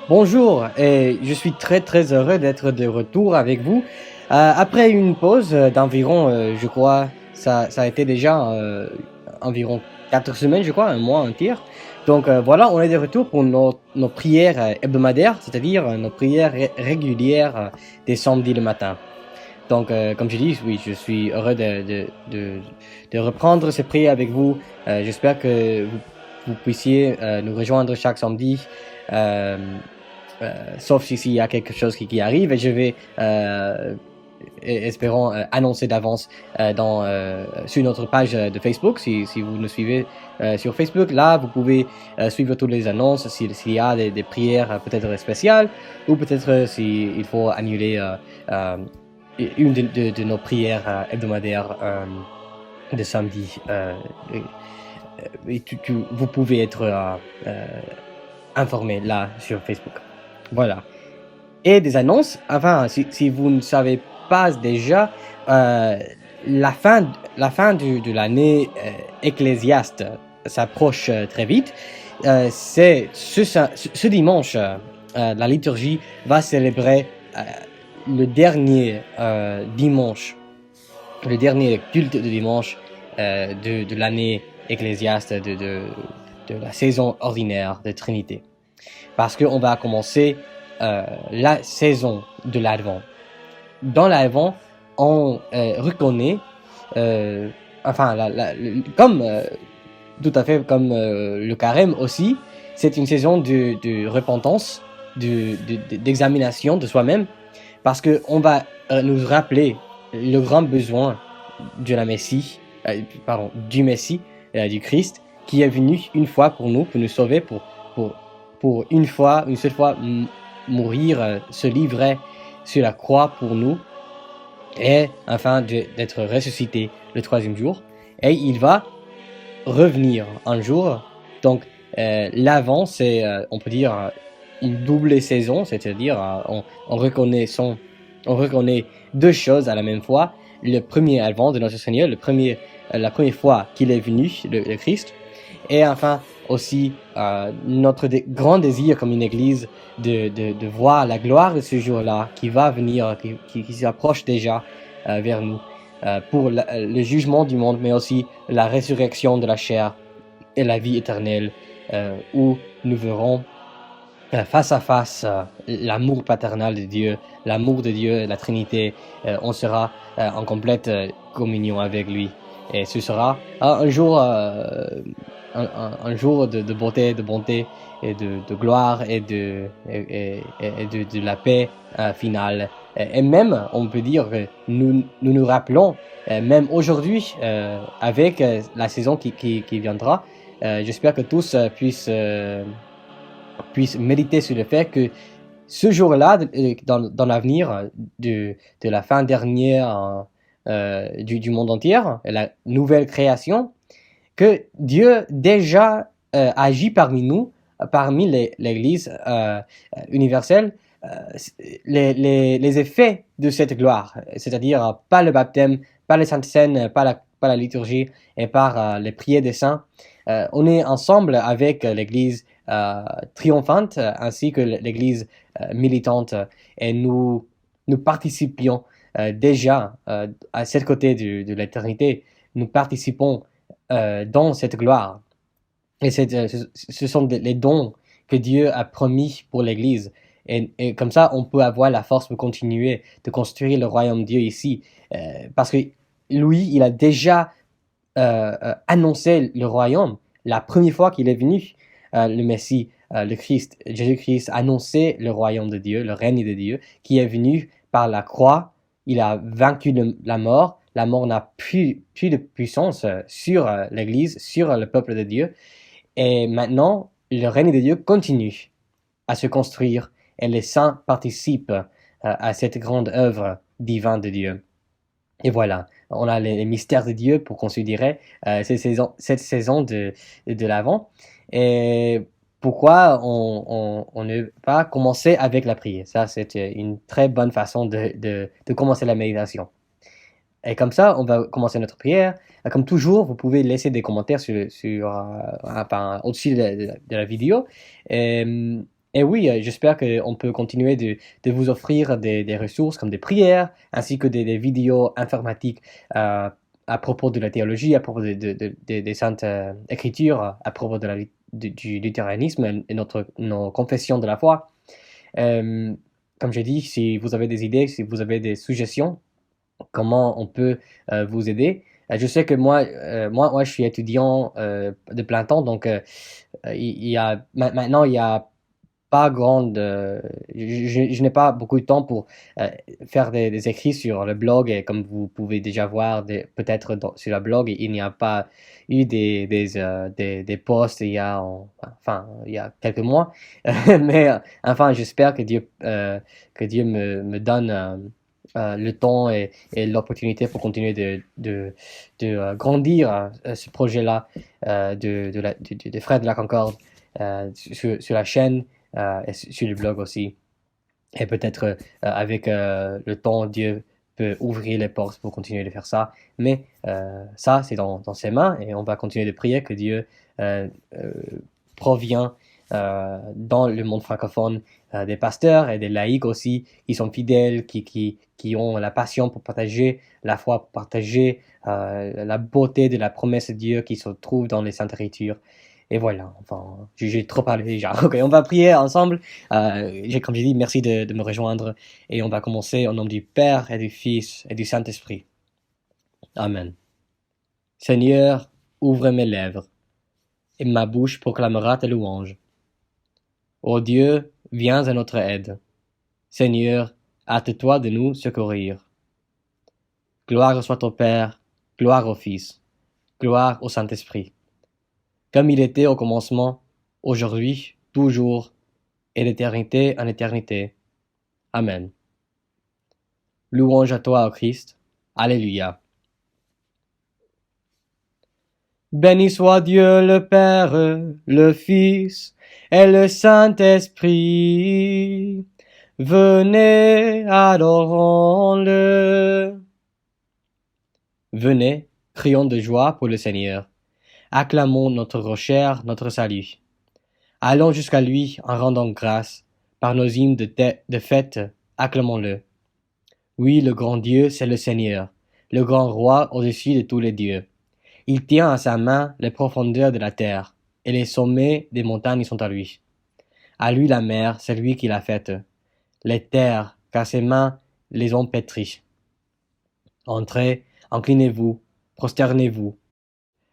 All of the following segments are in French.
Bonjour, et je suis très très heureux d'être de retour avec vous. Après une pause d'environ, je crois, ça a été déjà environ 4 semaines, je crois, un mois, un tiers. Donc voilà, on est de retour pour nos prières hebdomadaires, c'est-à-dire nos prières régulières des samedis le matin. Donc, comme je dis, oui, je suis heureux de reprendre ces prières avec vous. J'espère que vous puissiez nous rejoindre chaque samedi. Euh, Sauf si s'il y a quelque chose qui arrive et je vais espérons annoncer d'avance sur notre page de Facebook. Si vous nous suivez sur Facebook, là vous pouvez suivre toutes les annonces s'il y a des prières peut-être spéciales ou peut-être s'il faut annuler une de nos prières hebdomadaires de samedi. Vous pouvez être informé là sur Facebook. Voilà. Et des annonces. Enfin, si vous ne savez pas déjà, euh, la fin de l'année ecclésiaste s'approche très vite. C'est ce dimanche, la liturgie va célébrer le dernier dimanche, le dernier culte de dimanche de l'année ecclésiaste de la saison ordinaire de Trinité. Parce qu'on va commencer la saison de l'Advent. Dans l'Advent, on reconnaît, enfin, comme tout à fait comme le carême aussi, c'est une saison de repentance, d'examination de soi-même, parce qu'on va nous rappeler le grand besoin de la Messie, du Messie, du Christ, qui est venu une fois pour nous sauver, pour, pour une seule fois mourir, se livrer sur la croix pour nous, et afin d'être ressuscité le troisième jour. Et il va revenir un jour. Donc, l'avant, c'est, on peut dire, une double saison, c'est-à-dire, on reconnaît deux choses à la même fois. Le premier avant de notre Seigneur, la première fois qu'il est venu, le Christ, et enfin aussi notre grand désir comme une église de voir la gloire de ce jour-là qui va venir, qui s'approche déjà vers nous pour le jugement du monde, mais aussi la résurrection de la chair et la vie éternelle où nous verrons face à face l'amour paternel de Dieu, l'amour de Dieu, la Trinité. On sera en complète communion avec lui. Et ce sera un jour, un jour de beauté, de bonté et de gloire et de la paix finale. Et même, on peut dire que nous rappelons, même aujourd'hui, avec la saison qui viendra, j'espère que tous puissent méditer sur le fait que ce jour-là, dans l'avenir de la fin dernière du monde entier, la nouvelle création, que Dieu déjà agit parmi nous, parmi l'Église universelle, euh, les effets de cette gloire, c'est-à-dire pas le baptême, pas les saintes scènes, pas la liturgie et par les prières des saints. On est ensemble avec l'Église triomphante ainsi que l'Église militante et nous participions déjà à cet côté de l'éternité. Nous participons dans cette gloire. Et ce sont les dons que Dieu a promis pour l'Église. Et comme ça, on peut avoir la force de continuer de construire le royaume de Dieu ici. Parce que lui, il a déjà annoncé le royaume. La première fois qu'il est venu, le Messie, le Christ, Jésus-Christ, annonçait le royaume de Dieu, le règne de Dieu, qui est venu par la croix. Il a vaincu la mort. La mort n'a plus de puissance sur l'Église, sur le peuple de Dieu. Et maintenant, le règne de Dieu continue à se construire et les saints participent à cette grande œuvre divine de Dieu. Et voilà, on a les mystères de Dieu pour considérer cette saison de l'Avent. Et pourquoi on ne pas commencer avec la prière? Ça, c'est une très bonne façon de commencer la méditation. Et comme ça, on va commencer notre prière. Comme toujours, vous pouvez laisser des commentaires enfin, au-dessus de la vidéo. Et, Et oui, j'espère qu'on peut continuer de vous offrir des ressources comme des prières, ainsi que des vidéos informatiques euh, à propos de la théologie, à propos des saintes écritures, à propos du luthéranisme et nos confessions de la foi. Euh, Comme j'ai dit, si vous avez des idées, si vous avez des suggestions, comment on peut vous aider. Je sais que moi, je suis étudiant de plein temps, donc il y a, maintenant, il y a pas grande. Je n'ai pas beaucoup de temps pour euh, faire des écrits sur le blog et comme vous pouvez déjà voir, peut-être sur le blog, il n'y a pas eu des posts enfin, il y a quelques mois. Mais enfin, j'espère que Dieu me donne le temps et l'opportunité pour continuer de grandir ce projet-là des Frères de la Concorde sur la chaîne et sur le blog aussi. Et peut-être avec le temps, Dieu peut ouvrir les portes pour continuer de faire ça. Mais ça, c'est dans ses mains et on va continuer de prier que Dieu euh, euh, provient dans le monde francophone des pasteurs et des laïcs aussi qui sont fidèles, qui ont la passion pour partager la foi, pour partager la beauté de la promesse de Dieu qui se trouve dans les Saintes Écritures. Et voilà, enfin, j'ai trop parlé déjà. Ok, on va prier ensemble. Comme j'ai dit, merci de me rejoindre. Et on va commencer au nom du Père et du Fils et du Saint-Esprit. Amen. Seigneur, ouvre mes lèvres, et ma bouche proclamera tes louanges. Ô Dieu, viens à notre aide. Seigneur, hâte-toi de nous secourir. Gloire soit au Père, gloire au Fils, gloire au Saint-Esprit, comme il était au commencement, aujourd'hui, toujours, et d'éternité en éternité. Amen. Louange à toi, ô Christ. Alléluia. Béni soit Dieu le Père, le Fils et le Saint-Esprit. Venez, adorons-le. Venez, crions de joie pour le Seigneur. Acclamons notre rocher, notre salut. Allons jusqu'à lui en rendant grâce. Par nos hymnes de fête, acclamons-le. Oui, le grand Dieu, c'est le Seigneur, le grand roi au-dessus de tous les dieux. Il tient à sa main les profondeurs de la terre, et les sommets des montagnes sont à lui. À lui la mer, c'est lui qui l'a faite. Les terres, car ses mains les ont pétries. Entrez, inclinez-vous, prosternez-vous.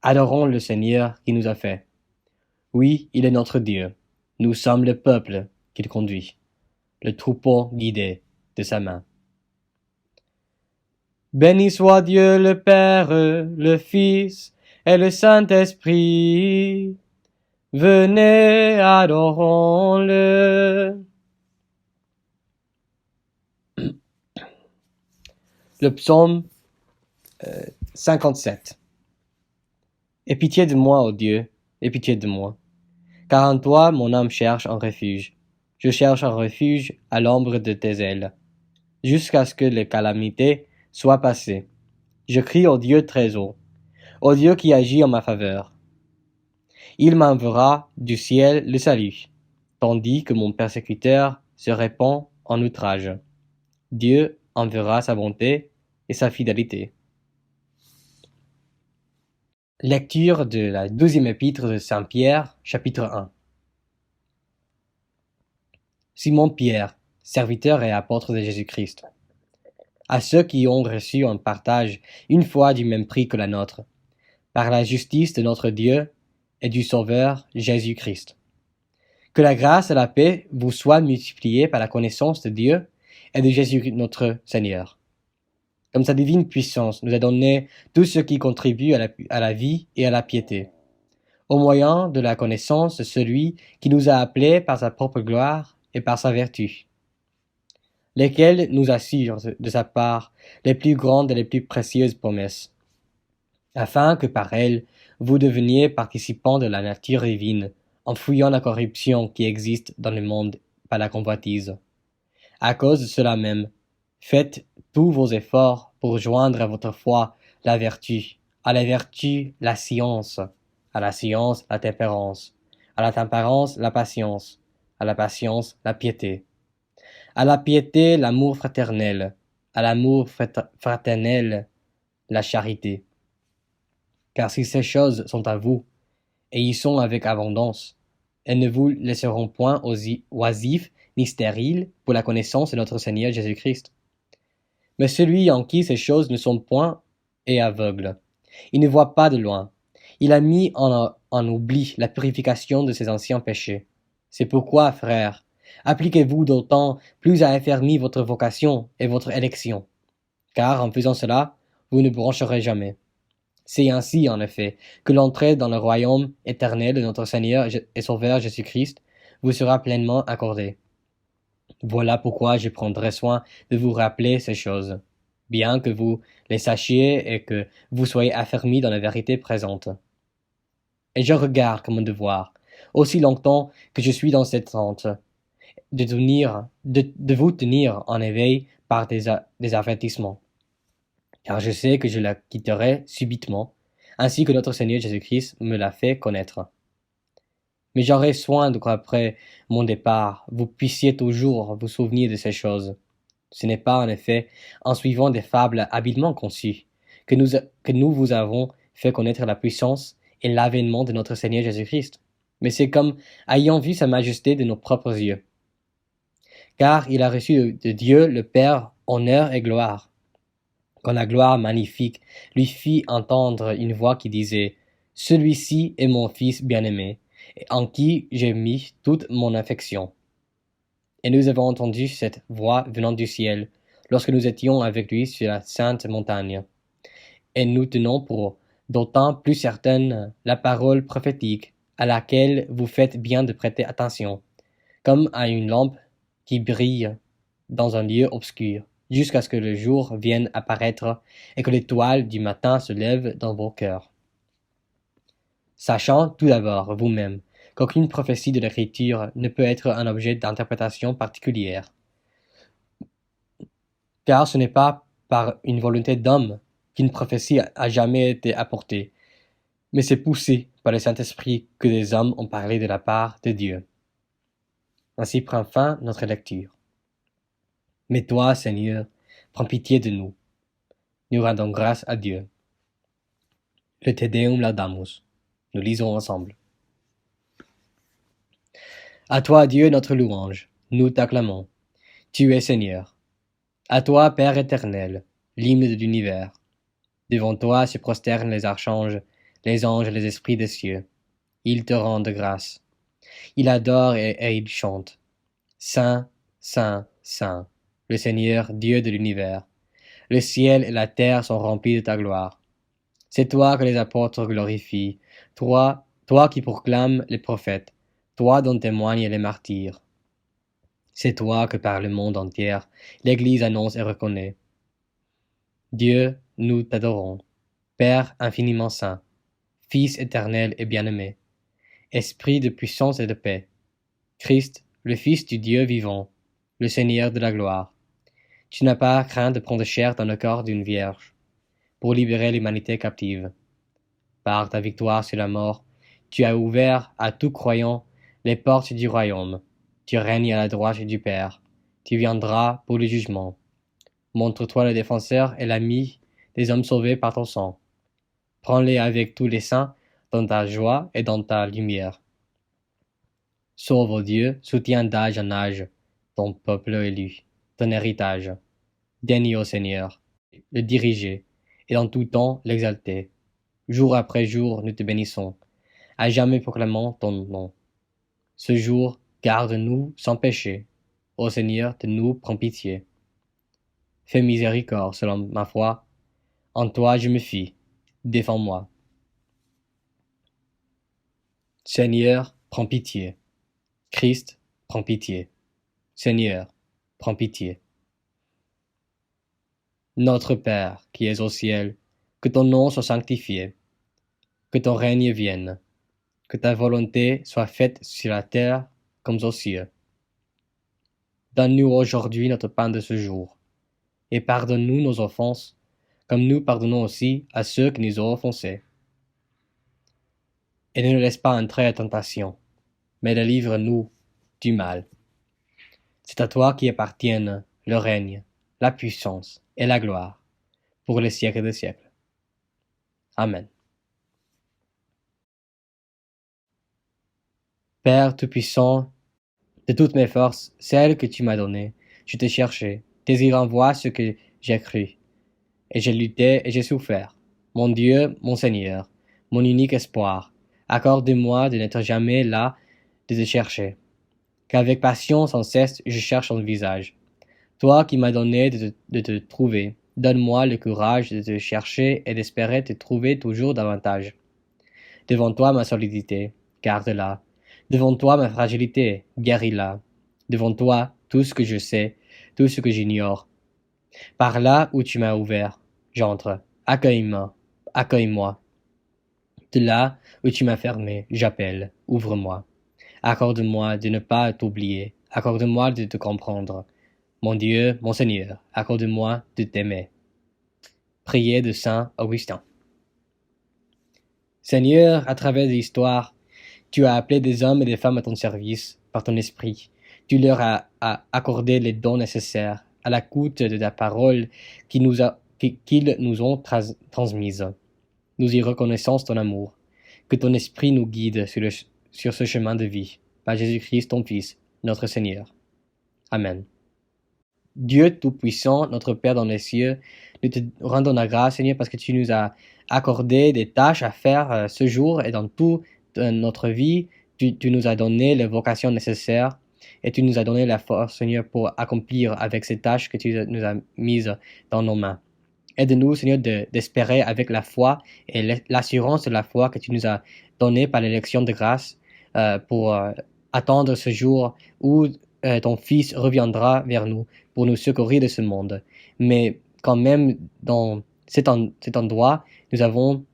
Adorons le Seigneur qui nous a fait. Oui, il est notre Dieu. Nous sommes le peuple qu'il conduit, le troupeau guidé de sa main. Béni soit Dieu le Père, le Fils et le Saint-Esprit. Venez, adorons-le. Le psaume 57. Aie pitié de moi, ô Dieu, aie pitié de moi. Car en toi mon âme cherche un refuge. Je cherche un refuge à l'ombre de tes ailes, jusqu'à ce que les calamités soient passées. Je crie au Dieu très haut, au Dieu qui agit en ma faveur. Il m'enverra du ciel le salut, tandis que mon persécuteur se répand en outrage. Dieu enverra sa bonté et sa fidélité. Lecture de la 12e épître de Saint Pierre, chapitre 1. Simon Pierre, serviteur et apôtre de Jésus-Christ. À ceux qui ont reçu un partage une foi du même prix que la nôtre, par la justice de notre Dieu et du Sauveur Jésus-Christ. Que la grâce et la paix vous soient multipliées par la connaissance de Dieu et de Jésus notre Seigneur. Comme sa divine puissance nous a donné tout ce qui contribue à la vie et à la piété, au moyen de la connaissance de celui qui nous a appelés par sa propre gloire et par sa vertu, lesquels nous assurent de sa part les plus grandes et les plus précieuses promesses, afin que par elles vous deveniez participants de la nature divine, en fuyant la corruption qui existe dans le monde par la convoitise. À cause de cela même, faites tous vos efforts pour joindre à votre foi la vertu, à la vertu la science, à la science la tempérance, à la tempérance la patience, à la patience, la piété. À la piété, l'amour fraternel. À l'amour fraternel, la charité. Car si ces choses sont à vous, et y sont avec abondance, elles ne vous laisseront point oisifs ni stériles pour la connaissance de notre Seigneur Jésus-Christ. Mais celui en qui ces choses ne sont point est aveugle. Il ne voit pas de loin. Il a mis en oubli la purification de ses anciens péchés. C'est pourquoi, frères, appliquez-vous d'autant plus à affermir votre vocation et votre élection. Car en faisant cela, vous ne broncherez jamais. C'est ainsi, en effet, que l'entrée dans le royaume éternel de notre Seigneur et Sauveur Jésus-Christ vous sera pleinement accordée. Voilà pourquoi je prendrai soin de vous rappeler ces choses, bien que vous les sachiez et que vous soyez affermis dans la vérité présente. Et je regarde comme un devoir, aussi longtemps que je suis dans cette tente, de vous tenir en éveil par des avertissements. Car je sais que je la quitterai subitement, ainsi que notre Seigneur Jésus-Christ me l'a fait connaître. Mais j'aurai soin qu'après mon départ, vous puissiez toujours vous souvenir de ces choses. Ce n'est pas, en effet, en suivant des fables habilement conçues, que nous vous avons fait connaître la puissance et l'avènement de notre Seigneur Jésus-Christ, mais c'est comme ayant vu sa majesté de nos propres yeux. Car il a reçu de Dieu le Père honneur et gloire, quand la gloire magnifique lui fit entendre une voix qui disait « Celui-ci est mon Fils bien-aimé, en qui j'ai mis toute mon affection. » Et nous avons entendu cette voix venant du ciel, lorsque nous étions avec lui sur la sainte montagne. Et nous tenons pour d'autant plus certaine la parole prophétique, à laquelle vous faites bien de prêter attention, comme à une lampe qui brille dans un lieu obscur, jusqu'à ce que le jour vienne apparaître et que l'étoile du matin se lève dans vos cœurs. Sachant tout d'abord vous-même qu'aucune prophétie de l'Écriture ne peut être un objet d'interprétation particulière, car ce n'est pas par une volonté d'homme qu'une prophétie a jamais été apportée, mais c'est poussé par le Saint-Esprit que des hommes ont parlé de la part de Dieu. Ainsi prend fin notre lecture. Mais toi, Seigneur, prends pitié de nous. Nous rendons grâce à Dieu. Le Te Deum laudamus. Nous lisons ensemble. À toi, Dieu, notre louange. Nous t'acclamons. Tu es Seigneur. À toi, Père éternel, l'hymne de l'univers. Devant toi se prosternent les archanges, les anges et les esprits des cieux. Ils te rendent grâce. Ils adorent et ils chantent. Saint, Saint, Saint, le Seigneur, Dieu de l'univers. Le ciel et la terre sont remplis de ta gloire. C'est toi que les apôtres glorifient, toi qui proclames les prophètes, toi dont témoignent les martyrs. C'est toi que par le monde entier l'Église annonce et reconnaît. Dieu, nous t'adorons, Père infiniment saint, Fils éternel et bien-aimé, Esprit de puissance et de paix, Christ, le Fils du Dieu vivant, le Seigneur de la gloire. Tu n'as pas craint de prendre chair dans le corps d'une vierge, pour libérer l'humanité captive. Par ta victoire sur la mort, tu as ouvert à tout croyant les portes du royaume. Tu règnes à la droite du Père. Tu viendras pour le jugement. Montre-toi le défenseur et l'ami des hommes sauvés par ton sang. Prends-les avec tous les saints dans ta joie et dans ta lumière. Sauve, ô Dieu, soutiens d'âge en âge ton peuple élu, ton héritage. Daigne, ô Seigneur, le diriger et dans tout temps l'exalter. Jour après jour, nous te bénissons, à jamais proclamant ton nom. Ce jour, garde-nous sans péché. Ô Seigneur, de nous prends pitié. Fais miséricorde selon ma foi. En toi je me fie. Défends-moi. Seigneur, prends pitié. Christ, prends pitié. Seigneur, prends pitié. Notre Père, qui es au ciel, que ton nom soit sanctifié, que ton règne vienne, que ta volonté soit faite sur la terre comme aux cieux. Donne-nous aujourd'hui notre pain de ce jour, et pardonne-nous nos offenses, comme nous pardonnons aussi à ceux qui nous ont offensés. Et ne nous laisse pas entrer à tentation, mais délivre-nous du mal. C'est à toi qui appartiennent le règne, la puissance et la gloire pour les siècles des siècles. Amen. Père Tout-Puissant, de toutes mes forces, celles que tu m'as données, je t'ai cherché, désirant voir ce que j'ai cru. Et j'ai lutté et j'ai souffert. Mon Dieu, mon Seigneur, mon unique espoir, accorde-moi de n'être jamais là de te chercher, qu'avec passion sans cesse je cherche ton visage. Toi qui m'as donné de te trouver, donne-moi le courage de te chercher et d'espérer te trouver toujours davantage. Devant toi ma solidité, garde-la. Devant toi ma fragilité, guéris-la. Devant toi tout ce que je sais, tout ce que j'ignore. Par là où tu m'as ouvert, j'entre. Accueille-moi, accueille-moi. De là où tu m'as fermé, j'appelle. Ouvre-moi. Accorde-moi de ne pas t'oublier. Accorde-moi de te comprendre. Mon Dieu, mon Seigneur, accorde-moi de t'aimer. Prière de Saint Augustin. Seigneur, à travers l'histoire, tu as appelé des hommes et des femmes à ton service par ton esprit. Tu leur as accordé les dons nécessaires à l'écoute de ta parole qu'ils nous ont transmise. Nous y reconnaissons ton amour. Que ton esprit nous guide sur ce chemin de vie. Par Jésus-Christ, ton Fils, notre Seigneur. Amen. Dieu Tout-Puissant, notre Père dans les cieux, nous te rendons la grâce, Seigneur, parce que tu nous as accordé des tâches à faire ce jour et dans toute notre vie. Tu nous as donné les vocations nécessaires et tu nous as donné la force, Seigneur, pour accomplir avec ces tâches que tu nous as mises dans nos mains. Aide-nous, Seigneur, d'espérer avec la foi et l'assurance de la foi que tu nous as donnée par l'élection de grâce pour attendre ce jour où ton Fils reviendra vers nous pour nous secourir de ce monde. Mais quand même, dans cet endroit, nous avons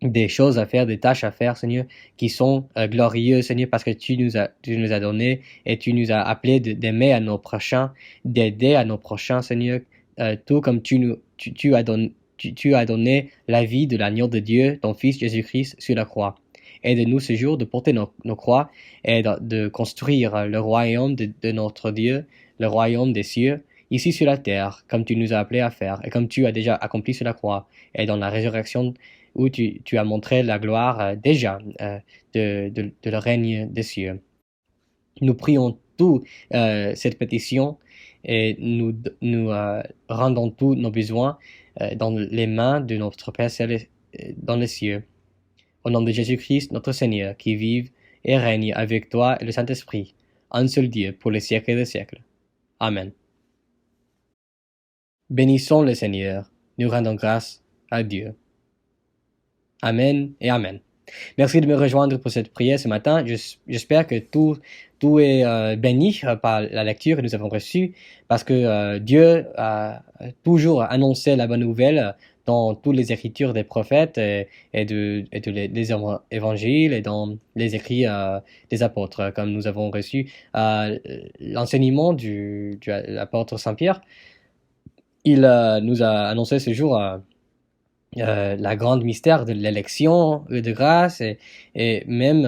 des choses à faire, des tâches à faire, Seigneur, qui sont glorieuses, Seigneur, parce que tu nous as donné et tu nous as appelés d'aimer à nos prochains, d'aider à nos prochains, Seigneur, tout comme tu as donné la vie de l'agneau de Dieu, ton Fils Jésus-Christ, sur la croix. Aide-nous ce jour de porter nos croix et de construire le royaume de notre Dieu, le royaume des cieux, ici sur la terre, comme tu nous as appelés à faire et comme tu as déjà accompli sur la croix et dans la résurrection où tu as montré la gloire déjà de le règne des cieux. Nous prions tout cette pétition et nous rendons tous nos besoins dans les mains de notre Père céleste dans les cieux. Au nom de Jésus-Christ, notre Seigneur, qui vive et règne avec toi et le Saint-Esprit, un seul Dieu pour les siècles des siècles. Amen. Bénissons le Seigneur, nous rendons grâce à Dieu. Amen et Amen. Merci de me rejoindre pour cette prière ce matin. J'espère que tout est béni par la lecture que nous avons reçue, parce que Dieu a toujours annoncé la bonne nouvelle dans toutes les écritures des prophètes et des évangiles et dans les écrits des apôtres, comme nous avons reçu l'enseignement de l'apôtre Saint-Pierre. Il nous a annoncé ce jour la grande mystère de l'élection de grâce et même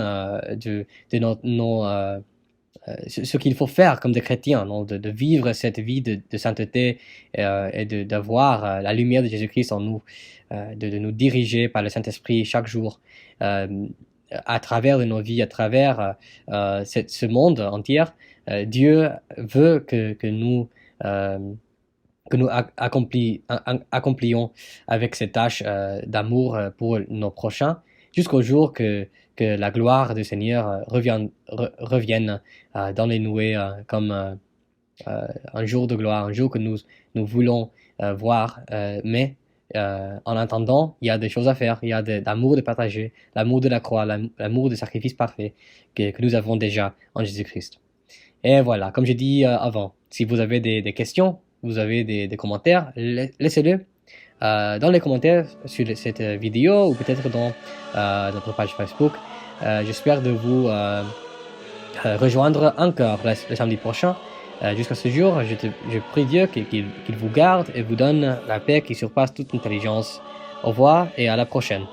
ce qu'il faut faire comme des chrétiens, non? De vivre cette vie de sainteté et d'avoir la lumière de Jésus-Christ en nous, de nous diriger par le Saint-Esprit chaque jour à travers de nos vies, à travers ce monde entier. Dieu veut que nous accomplions avec ces tâches d'amour pour nos prochains, jusqu'au jour que la gloire du Seigneur revienne dans les nuées comme un jour de gloire, un jour que nous voulons voir. Mais en attendant, il y a des choses à faire, il y a l'amour de partager, l'amour de la croix, l'amour du sacrifice parfait que nous avons déjà en Jésus-Christ. Et voilà, comme j'ai dit avant, si vous avez des questions, vous avez des commentaires, laissez-le dans les commentaires sur cette vidéo ou peut-être dans notre page Facebook. J'espère de vous rejoindre encore le samedi prochain. Jusqu'à ce jour, je prie Dieu qu'il vous garde et vous donne la paix qui surpasse toute intelligence. Au revoir et à la prochaine.